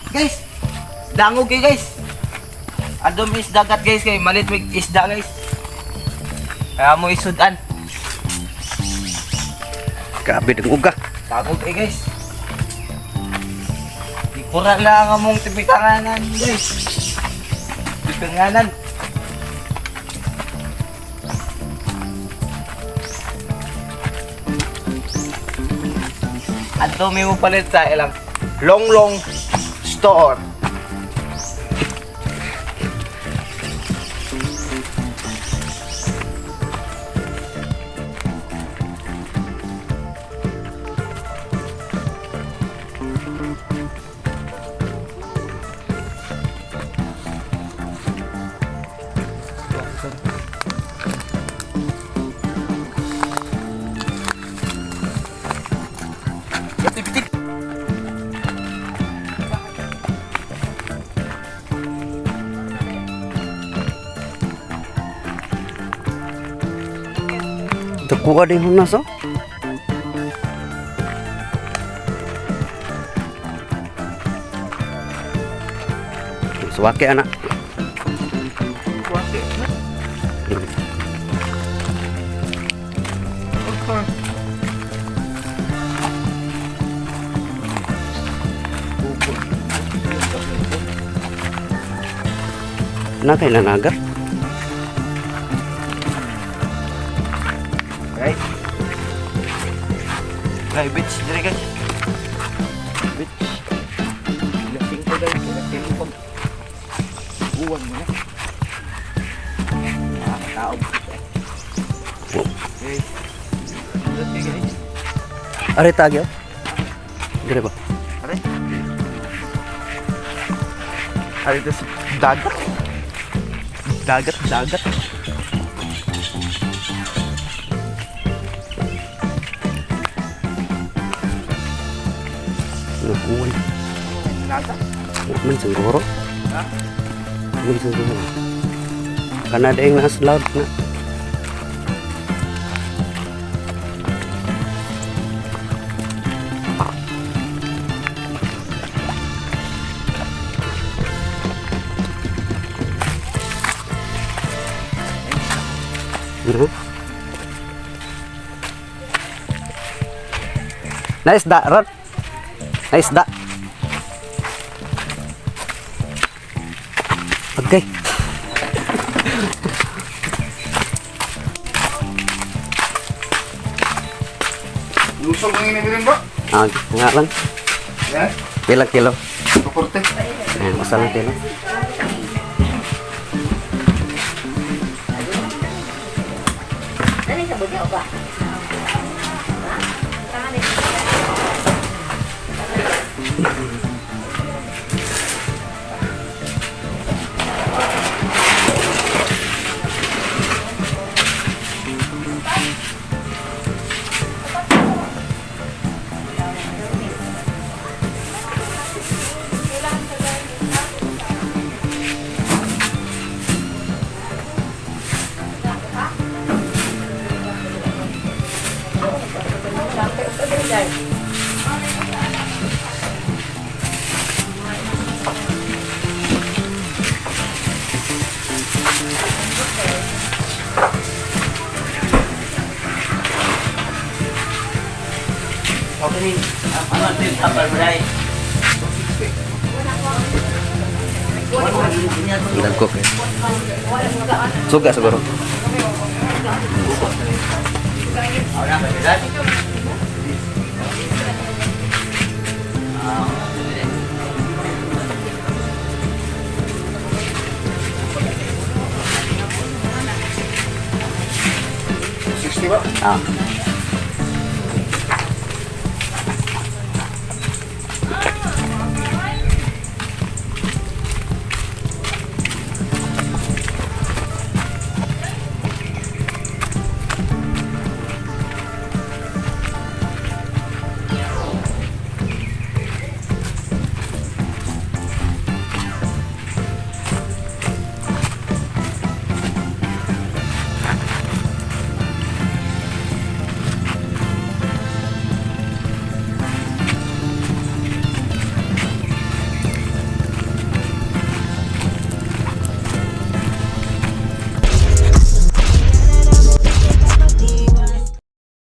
Guys, dangog kayo guys. Adom is dagat guys kay malit mig isda guys. Kaya mo isudan. Grabe ng uga. Dangog kayo guys. Di pura lang among tipikanganan guys. Tipikanganan. Ato may mo palit sa ilang long store. Terkuat din hunas oh. Suwake anak. Na kailan agad? Right. Right, bitch. Dali guys. Bitch. Ilating ko guys. Ilating ko. Buwan mo na. Nakakatao. Guys. Ilating guys. Are tagyo? Dire ba? Are? Are ito dagat. Dagat. Nakuha. Dagat. Man siguro. Ha? Man siguro. Kana ada yang nasa laut na. Nice da, Rod. Nice da. Okay. Lusog ang inibirin ba? Nga lang. Yan. Pila kilo? Suporte. Ayan, masalang kilo. Dali sa budyo ba? Ako ni ano din tapal bray. Dagko kay. Suga siguro. Ahora me das. Ah.